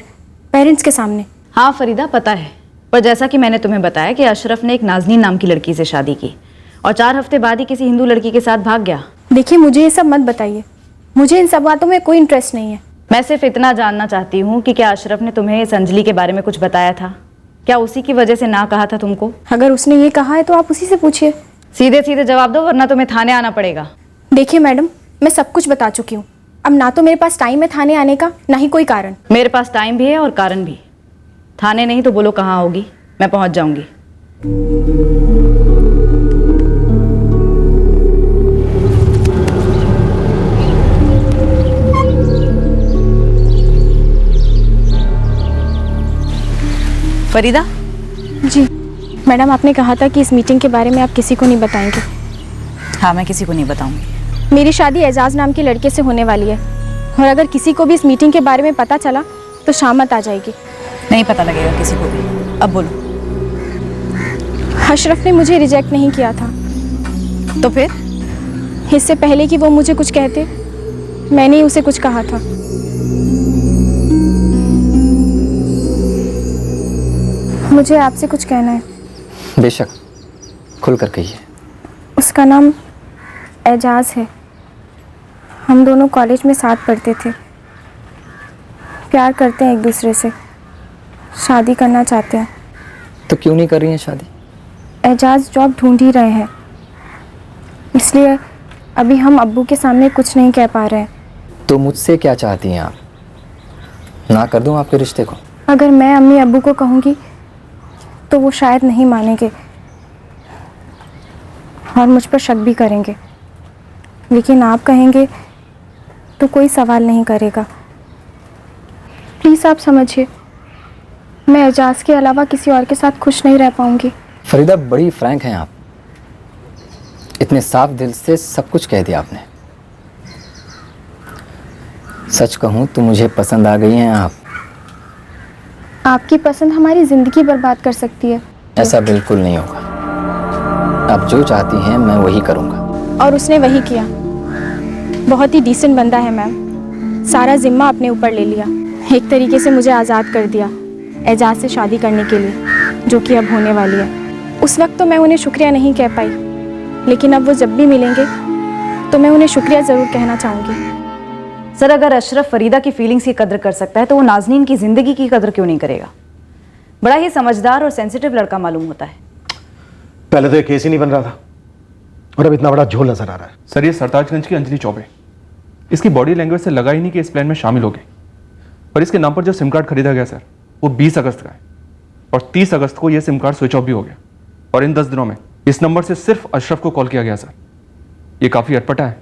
पेरेंट्स के सामने। हाँ फरीदा, पता है, पर जैसा कि मैंने तुम्हें बताया कि अशरफ ने एक नाजनीन नाम की लड़की से शादी की और 4 हफ्ते बाद ही किसी हिंदू लड़की के साथ भाग गया। देखिए, मुझे ये सब मत बताइए, मुझे इन सब बातों में कोई इंटरेस्ट नहीं है। मैं सिर्फ इतना जानना चाहती हूँ कि क्या अशरफ ने तुम्हें इस अंजलि के बारे में कुछ बताया था? क्या उसी की वजह से ना कहा था तुमको? अगर उसने ये कहा है तो आप उसी से पूछिए। सीधे सीधे जवाब दो, वरना तुम्हें थाने आना पड़ेगा। देखिए मैडम, मैं सब कुछ बता चुकी हूँ। अब ना तो मेरे पास टाइम है थाने आने का, ना ही कोई कारण। मेरे पास टाइम भी है और कारण भी। थाने नहीं तो बोलो कहाँ होगी, मैं पहुंच जाऊंगी। फरीदा जी मैडम, आपने कहा था कि इस मीटिंग के बारे में आप किसी को नहीं बताएंगे। हाँ, मैं किसी को नहीं बताऊंगी। मेरी शादी एजाज नाम के लड़के से होने वाली है, और अगर किसी को भी इस मीटिंग के बारे में पता चला तो शामत आ जाएगी। नहीं पता लगेगा किसी को भी। अब बोलो। अशरफ ने मुझे रिजेक्ट नहीं किया था। तो फिर? इससे पहले कि वो मुझे कुछ कहते, मैंने ही उसे कुछ कहा था। मुझे आपसे कुछ कहना है। बेशक, खुल कर कहिए। उसका नाम एजाज है। हम दोनों कॉलेज में साथ पढ़ते थे, प्यार करते हैं एक दूसरे से, शादी करना चाहते हैं। तो क्यों नहीं कर रही हैं शादी? एजाज जॉब ढूंढ ही रहे हैं, इसलिए अभी हम अब्बू के सामने कुछ नहीं कह पा रहे हैं। तो मुझसे क्या चाहती हैं आप? ना कर दूं आपके रिश्ते को? अगर मैं अम्मी अब्बू को कहूँगी तो वो शायद नहीं मानेंगे और मुझ पर शक भी करेंगे, लेकिन आप कहेंगे तो कोई सवाल नहीं करेगा। प्लीज़ आप समझिए, मैं एजाज के अलावा किसी और के साथ खुश नहीं रह पाऊंगी। फरीदा, बड़ी फ्रैंक हैं आप। इतने साफ दिल से सब कुछ कह दिया आपने। सच कहूं तो मुझे पसंद आ गई हैं आप। आपकी पसंद हमारी ज़िंदगी बर्बाद कर सकती है। ऐसा बिल्कुल नहीं होगा। आप जो चाहती हैं मैं वही करूंगा। और उसने वही किया। बहुत ही डिसेंट बंदा है मैम, सारा जिम्मा अपने ऊपर ले लिया, एक तरीके से मुझे आज़ाद कर दिया एजाज से शादी करने के लिए, जो कि अब होने वाली है। उस वक्त तो मैं उन्हें शुक्रिया नहीं कह पाई, लेकिन अब वो जब भी मिलेंगे तो मैं उन्हें शुक्रिया ज़रूर कहना चाहूँगी। सर, अगर अशरफ फरीदा की फीलिंग्स की कदर कर सकता है तो वो नाजनीन की ज़िंदगी की कदर क्यों नहीं करेगा? बड़ा ही समझदार और सेंसिटिव लड़का मालूम होता है। पहले तो ये केस ही नहीं बन रहा था और अब इतना बड़ा झोल नजर आ रहा है। सर, ये सरताजगंज की अंजलि चौबे, इसकी बॉडी लैंग्वेज से लगा ही नहीं कि इस प्लान में शामिल हो गई। और इसके नाम पर जो सिम कार्ड खरीदा गया सर, वो 20 अगस्त का है और 30 अगस्त को ये सिम कार्ड स्विच ऑफ भी हो गया। और इन 10 दिनों में इस नंबर से सिर्फ अशरफ को कॉल किया गया सर। ये काफ़ी अटपटा है,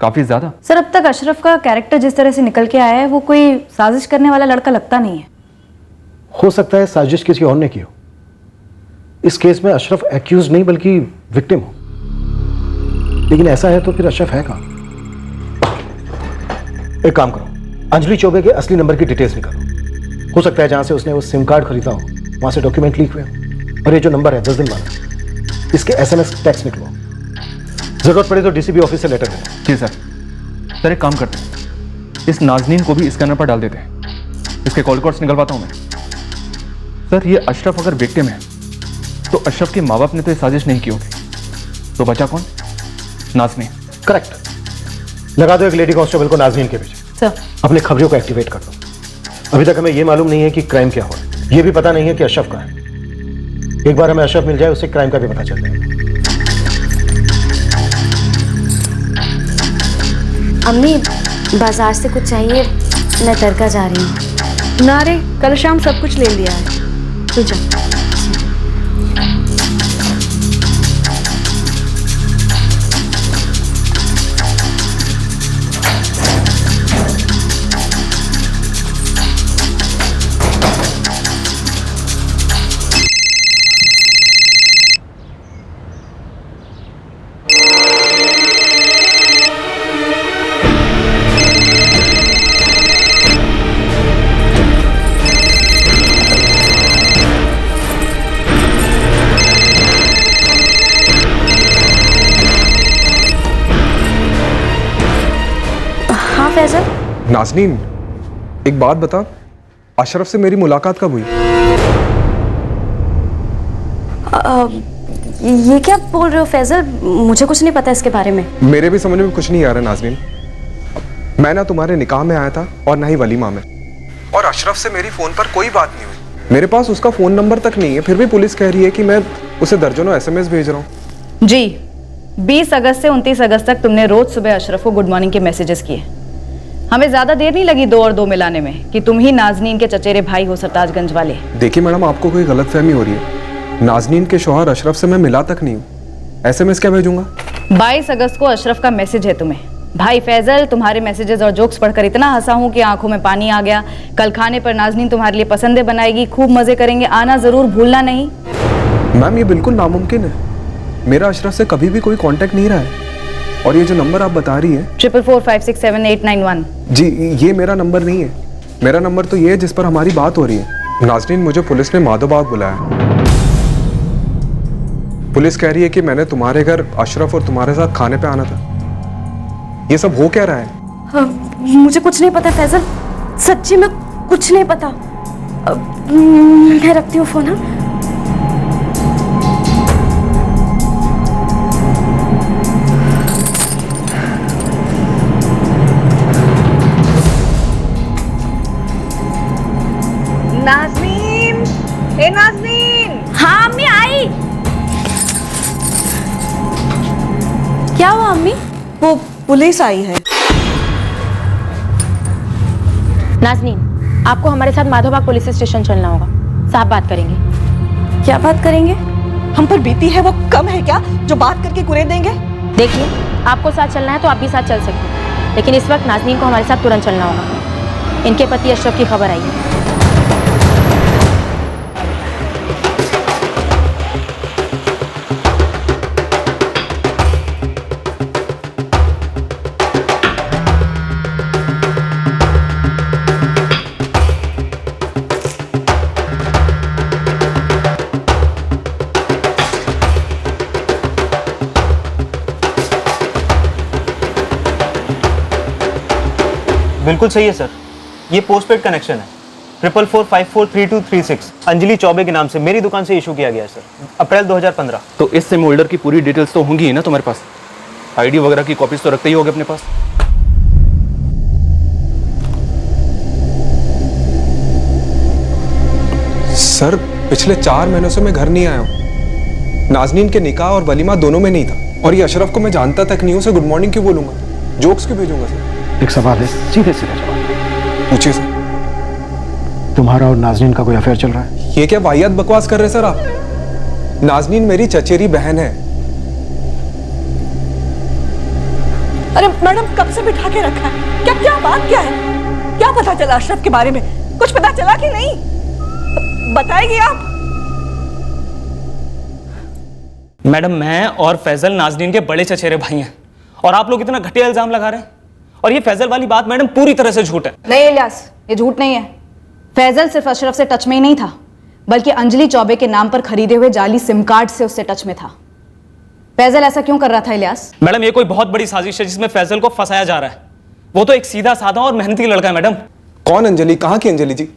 काफ़ी ज़्यादा। सर, अब तक अशरफ का कैरेक्टर जिस तरह से निकल के आया है वो कोई साजिश करने वाला लड़का लगता नहीं है। हो सकता है साजिश किसी और ने की हो। इस केस में अशरफ एक्यूज नहीं बल्कि विक्टिम हो, लेकिन ऐसा है तो फिर अशरफ है कहां? एक काम करो, अंजलि चौबे के असली नंबर की डिटेल्स निकालो। हो सकता है जहां से उसने वो सिम कार्ड खरीदा हो वहां से डॉक्यूमेंट लीक हुए हो। और ये जो नंबर है 10 दिन वाला, इसके SMS टेक्स्ट निकलो। जरूरत पड़े तो DCP ऑफिस से लेटर देना। जी सर। सर, एक काम करते हैं, इस नाजनीन को भी स्कैनर पर डाल देते हैं। इसके कॉल रिकॉर्ड्स निकलवाता हूं मैं। सर, ये अशरफ अगर विक्टिम है तो अशरफ के माँ बाप ने तो ये साजिश नहीं की होगी, तो बचा कौन? नाजनीन। करेक्ट। लगा दो एक लेडी कांस्टेबल को नाजनीन के पीछे। सर, अपने खबरों को एक्टिवेट कर दो। अभी तक हमें यह मालूम नहीं है कि क्राइम क्या हुआ, यह भी पता नहीं है कि अशरफ कहाँ है। एक बार हमें अशरफ मिल जाए उससे क्राइम का भी पता चल जाएगा। अम्मी, बाजार से कुछ चाहिए? मैं दरगाह जा रही हूँ। ना रे, कल शाम सब कुछ ले लिया है, तू जा। नाजनीन, एक बात बता, अशरफ से मेरी मुलाकात कब हुई? ये क्या बोल रहे हो फैजल? मुझे कुछ नहीं पता इसके बारे में। मेरे भी समझ में कुछ नहीं आ रहा नाजनीन। मैं ना तुम्हारे निकाह में आया था और ना ही वलीमा में, और अशरफ से मेरी फोन पर कोई बात नहीं हुई। मेरे पास उसका फोन नंबर तक नहीं है, फिर भी पुलिस कह रही है कि मैं उसे दर्जनों SMS भेज रहा हूँ। जी, 20 अगस्त से 29 अगस्त तक तुमने रोज सुबह अशरफ को गुड मॉर्निंग के मैसेजेस किए। हमें ज्यादा देर नहीं लगी 2 और 2 मिलाने में कि तुम ही नाजनीन के चचेरे भाई हो सरताजगंज वाले। देखिए मैडम, आपको कोई गलतफहमी हो रही है। नाजनीन के शौहर अशरफ से मैं मिला तक नहीं हूँ। SMS क्या भेजूंगा? 22 अगस्त को अशरफ का मैसेज है तुम्हें। भाई फैजल, तुम्हारे मैसेजेस और जोक्स पढ़कर इतना हंसा हूँ कि आंखों में पानी आ गया। कल खाने पर नाजनीन तुम्हारे लिए पसंदें बनाएगी, खूब मजे करेंगे, आना जरूर भूलना नहीं। मैम, ये बिल्कुल नामुमकिन है। मेरा अशरफ से कभी भी कोई कांटेक्ट नहीं रहा है। और ये जो नंबर आप बता रही हैं 4445678891, जी, ये मेरा नंबर नहीं है। मेरा नंबर तो ये है जिस पर हमारी बात हो रही है। नाजनीन, मुझे पुलिस ने माधोबाग बुलाया। पुलिस कह रही है कि मैंने तुम्हारे घर अशरफ और तुम्हारे साथ खाने पे आना था। ये सब हो क्या रहा है? मुझे कुछ नहीं पता फैजल, सच्ची में कुछ नहीं पता। मैं रखती हूँ फोन। हाँ, अम्मी? वो पुलिस आई है। नाज़नीन, आपको हमारे साथ माधोबाग पुलिस स्टेशन चलना होगा। साहब बात करेंगे। क्या बात करेंगे? हम पर बीती है वो कम है क्या जो बात करके कुरे देंगे? देखिए, आपको साथ चलना है तो आप भी साथ चल सकते हैं, लेकिन इस वक्त नाज़नीन को हमारे साथ तुरंत चलना होगा। इनके पति अशरफ की खबर आई है। बिल्कुल सही है सर, ये पोस्टपेड कनेक्शन है। 4445432336 अंजलि चौबे के नाम से मेरी दुकान से इशू किया गया है सर, अप्रैल 2015। तो इस सिम होल्डर की पूरी डिटेल्स तो होंगी ही ना तुम्हारे पास? आईडी वगैरह की कॉपीज तो रखते ही होगे अपने पास। सर पिछले 4 महीनों से मैं घर नहीं आया हूँ। नाज़नीन के निकाह और वलीमा दोनों में नहीं था, और ये अशरफ को मैं जानता तक नहीं हूँ, उसे गुड मॉर्निंग क्यों बोलूंगा, जोक्स क्यों भेजूंगा सर? एक सवाल है, सीधे सीधे जवाब पूछिए सर। तुम्हारा और नाज़नीन का कोई अफेयर चल रहा है? ये क्या वाहियात बकवास कर रहे सर आप? नाज़नीन मेरी चचेरी बहन है। अरे मैडम, कब से बिठा के रखा है? क्या क्या बात क्या है? क्या पता चला अशरफ के बारे में? कुछ पता चला कि नहीं? बताएगी आप? मैडम, मैं और फैजल नाज़नीन के बड़े चचेरे भाई हैं, और आप लोग इतना घटिया इल्जाम लगा रहे हैं। और ये फैजल वाली बात मैडम पूरी तरह से झूठ है। नहीं इलियास, ये झूठ नहीं है। फैजल सिर्फ अशरफ से टच में ही नहीं था, बल्कि अंजलि चौबे के नाम पर खरीदे हुए जाली सिम कार्ड से उससे टच में था। फैजल ऐसा क्यों कर रहा था इलियास? मैडम, ये कोई बहुत बड़ी साजिश है जिसमें फैजल को फंसाया जा रहा है। वो तो एक सीधा साधा और मेहनती लड़का है मैडम। कौन अंजलि? कहाँ की अंजलि जी?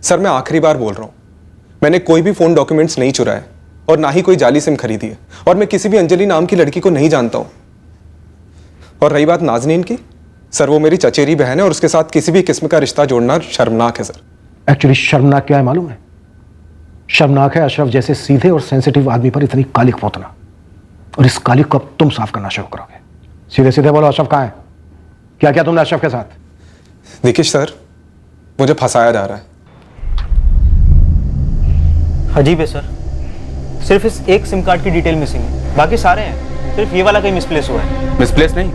सर मैं आखिरी बार बोल रहा हूँ, मैंने कोई भी फोन डॉक्यूमेंट्स नहीं चुराए और ना ही कोई जाली सिम खरीदी है, और मैं किसी भी अंजलि नाम की लड़की को नहीं जानता हूँ। और रही बात नाज़नीन की, सर वो मेरी चचेरी बहन है और उसके साथ किसी भी किस्म का रिश्ता जोड़ना शर्मनाक है सर। एक्चुअली शर्मनाक क्या है मालूम है? शर्मनाक है अशरफ जैसे सीधे और सेंसिटिव आदमी पर इतनी कालिक पोतना, और इस कालिक को अब तुम साफ करना शुरू करोगे। सीधे सीधे बोलो, अशरफ कहाँ है? क्या क्या तुमने अशरफ के साथ? देखिए सर, मुझे फंसाया जा रहा है। अजीब है सर, सिर्फ इस एक सिम कार्ड की डिटेल मिसिंग है, बाकी सारे हैं, सिर्फ ये वाला कहीं मिसप्लेस हुआ है। मिसप्लेस नहीं,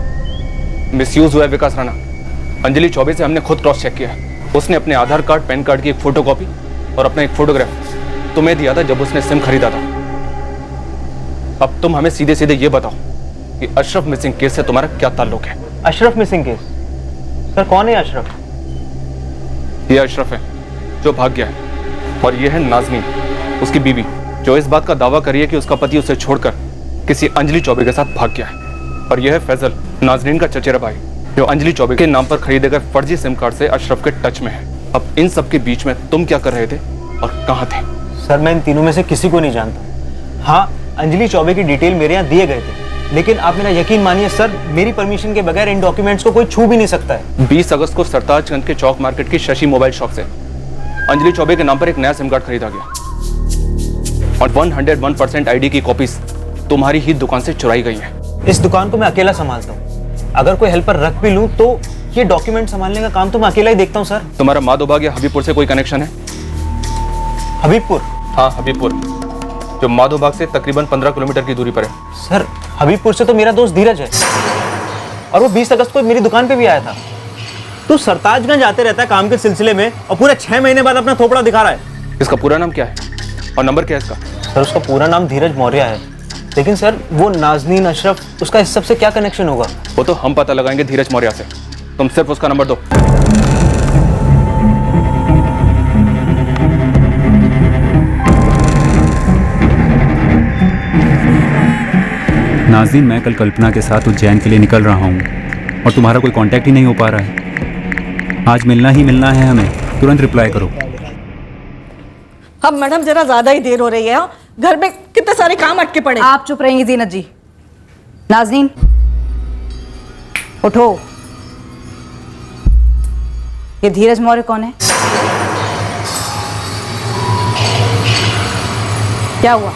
मिसयूज हुआ है विकास राणा। अंजलि चौबे से हमने खुद क्रॉस चेक किया है। उसने अपने आधार कार्ड, पैन कार्ड की एक फोटोकॉपी और अपना एक फोटोग्राफ तुम्हें दिया था जब उसने सिम खरीदा था। अब तुम हमें सीधे सीधे ये बताओ कि अशरफ मिसिंग केस से तुम्हारा क्या ताल्लुक है? Ashraf missing case? सर कौन है अशरफ? ये अशरफ है जो भाग गया है, और ये है नाज़नीन, उसकी बीवी, जो इस बात का दावा करी है कि उसका पति उसे छोड़कर किसी अंजलि चौबे के साथ भाग गया है। और यह है फैजल, नाज़नीन का चचेरा भाई, जो अंजलि चौबे के नाम पर खरीदे गए फर्जी सिम कार्ड से अशरफ के टच में है। अब इन सब के बीच में तुम क्या कर रहे थे और कहाँ थे? सर मैं इन तीनों में से किसी को नहीं जानता। हाँ, अंजलि चौबे की डिटेल मेरे यहाँ दिए गए थे, लेकिन आप मेरा यकीन मानिए सर, मेरी परमिशन के बगैर इन डॉक्यूमेंट्स को कोई छू भी नहीं सकता है। 20 अगस्त को सरताजगंज के चौक मार्केट की शशि मोबाइल शॉप से अंजलि चौबे के नाम पर एक नया सिम कार्ड खरीदा गया, और 101% आईडी की कॉपीज तुम्हारी ही दुकान से चुराई गई है। इस दुकान को मैं अकेला संभालता हूँ, अगर कोई हेल्पर रख भी लूँ तो ये डॉक्यूमेंट संभालने का काम तो मैं अकेला ही देखता हूँ सर। तुम्हारा माधोबाग या हबीबपुर से कोई कनेक्शन है? हबीबपुर? हाँ हबीबपुर, जो माधोबाग से तकरीबन 15 किलोमीटर की दूरी पर है। सर हबीबपुर से तो मेरा दोस्त धीरज है, और वो 20 अगस्त को मेरी दुकान पे भी आया था। तू सरताजगंज आते रहता है काम के सिलसिले में, और पूरे 6 महीने बाद अपना थोपड़ा दिखा रहा है। इसका पूरा नाम क्या है और नंबर क्या है इसका? सर उसका पूरा नाम धीरज मौर्य है, लेकिन सर वो नाज़नीन अशरफ, उसका इस सब से क्या कनेक्शन होगा? वो तो हम पता लगाएंगे धीरज मौर्य से, तुम सिर्फ उसका नंबर दो। नाज़नीन, मैं कल कल्पना के साथ उज्जैन के लिए निकल रहा हूँ और तुम्हारा कोई कांटेक्ट ही नहीं हो पा रहा है। आज मिलना ही मिलना है हमें, तुरंत रिप्लाई करो। अब मैडम जरा ज्यादा ही देर हो रही है, घर में कितने सारे काम अटके पड़े। आप चुप रहेंगी जीनत जी। नाज़नीन उठो। ये धीरज मौर्य कौन है? क्या हुआ,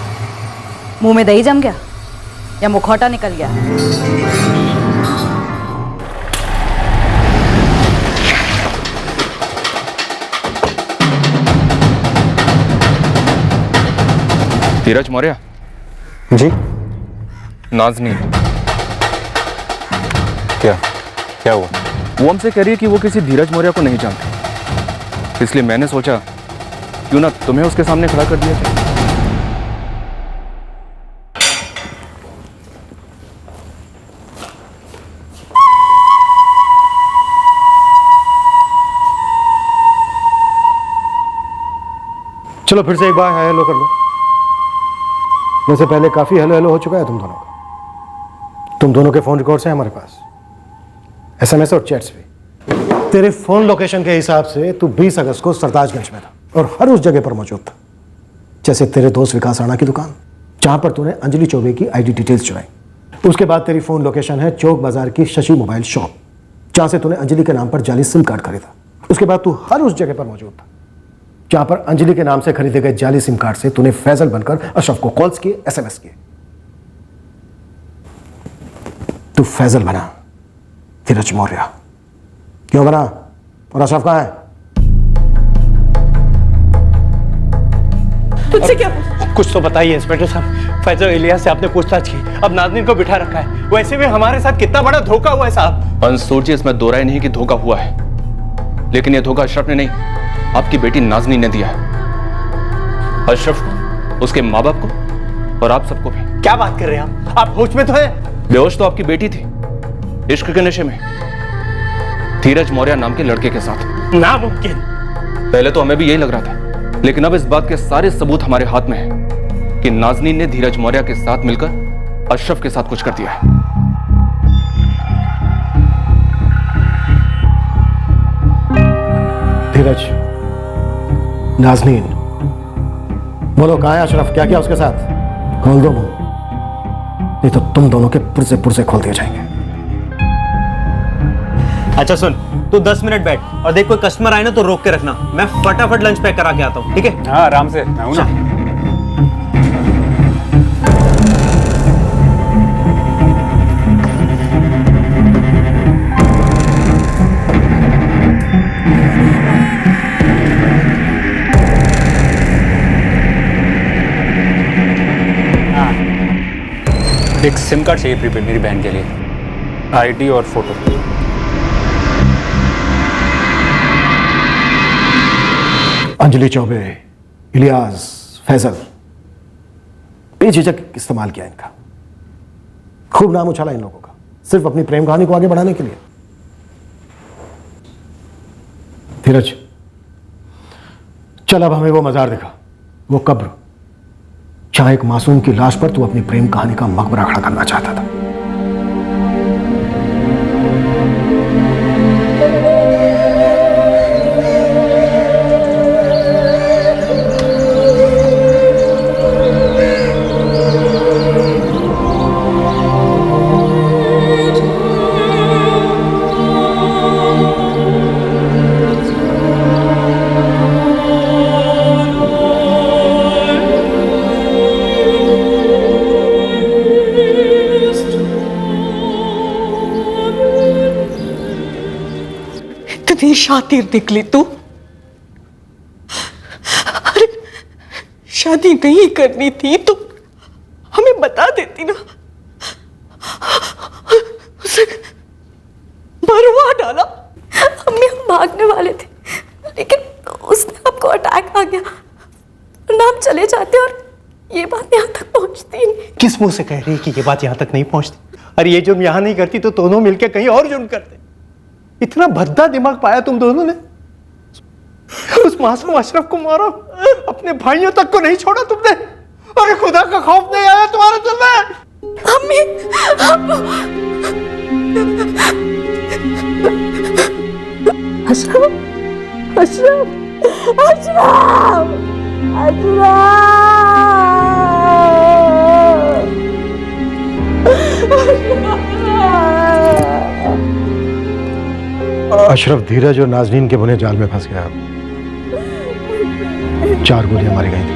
मुंह में दही जम गया? या मुखौटा निकल गया? धीरज मौर्य। जी। नाज़नीन। क्या हुआ? वो हमसे कह रही है कि वो किसी धीरज मौर्य को नहीं जानती, इसलिए मैंने सोचा क्यों ना तुम्हें उसके सामने खड़ा कर दिया जाए। चलो फिर से एक बार हाय हेलो कर लो। वैसे पहले काफी हेलो हेलो हो चुका है तुम दोनों का। तुम दोनों के फोन रिकॉर्ड्स हैं हमारे पास, SMS और चैट्स भी। तेरे फोन लोकेशन के हिसाब से तू 20 अगस्त को सरताजगंज में था और हर उस जगह पर मौजूद था, जैसे तेरे दोस्त विकास राणा की दुकान, जहां पर तूने अंजलि चौबे की ID डिटेल्स चुराई। उसके बाद तेरी फोन लोकेशन है चौक बाजार की शशि मोबाइल शॉप, जहां से तूने अंजलि के नाम पर जाली सिम कार्ड खरीदा। उसके बाद तू हर उस जगह पर मौजूद था जहां पर अंजलि के नाम से खरीदे गए जाली सिम कार्ड से तूने फैजल बनकर अशरफ को कॉल्स किए, SMS किए। तू फैजल बना, धीरज मौर्य क्यों बना? और अशरफ कहां है? तुझसे क्या? कुछ तो बताइए इंस्पेक्टर साहब। फैजल इलियास से आपने पूछताछ की, अब नाज़नीन को बिठा रखा है। वैसे भी हमारे साथ कितना बड़ा धोखा हुआ है साहब। सोचिए, इसमें दो राय नहीं कि धोखा हुआ है, लेकिन यह धोखा अशरफ ने नहीं, आपकी बेटी नाज़नीन ने दिया है। अशरफ को, उसके माँ बाप को और आप सबको भी। क्या बात कर रहे हैं आप होश में तो हैं? बेहोश तो आपकी बेटी थी, इश्क के नशे में, धीरज मौर्य नाम के लड़के के साथ। नामुमकिन। पहले तो हमें भी यही लग रहा था, लेकिन अब इस बात के सारे सबूत हमारे हाथ में हैं कि नाज़नीन ने धीरज मौर्य के साथ मिलकर अशरफ के साथ कुछ कर दिया है। धीरज, नाज़नीन, बोलो कहां है अशरफ? क्या किया उसके साथ? खोल दो मुंह, नहीं तो तुम दोनों के पुर्जे खोल दिए जाएंगे। अच्छा सुन, तू 10 मिनट बैठ और देख कोई कस्टमर आए ना तो रोक के रखना, मैं फटाफट लंच पैक करा के आता हूँ, ठीक है? हाँ आराम से, मैं हूं ना। एक सिम कार्ड चाहिए प्रीपेड मेरी बहन के लिए, ID और फोटो। अंजलि चौबे, इलियास, फैजल, बेझिझक इस्तेमाल किया इनका, खूब नाम उछाला इन लोगों का, सिर्फ अपनी प्रेम कहानी को आगे बढ़ाने के लिए। धीरज, चल अब हमें वो मजार दिखा, वो कब्र जहां एक मासूम की लाश पर तू अपनी प्रेम कहानी का मकबरा खड़ा करना चाहता था। इतनी शातिर निकली तू। अरे शादी नहीं करनी थी तो हमें बता देती ना, उसे मरवा डाला। अम्मी हम भागने वाले थे, लेकिन उसने आपको अटैक आ गया, वरना हम चले जाते और ये बात यहाँ तक पहुँचती नहीं। किस मुंह से कह रही है कि ये बात यहाँ तक नहीं पहुँचती? अरे ये जुर्म यहाँ नहीं करती तो दोनों मिलकर कहीं और जुर्म करते। इतना भद्दा दिमाग पाया तुम दोनों ने। उस मासूम अशरफ को मारा, अपने भाइयों तक को नहीं छोड़ा तुमने। अरे खुदा का खौफ नहीं आया तुम्हारे दिल में? अम्मी, अशरफ, अशरफ, अशरफ, अशरफ धीरज और नाज़नीन के बुने जाल में फंस गया। 4 गोलियां मारी गई थी।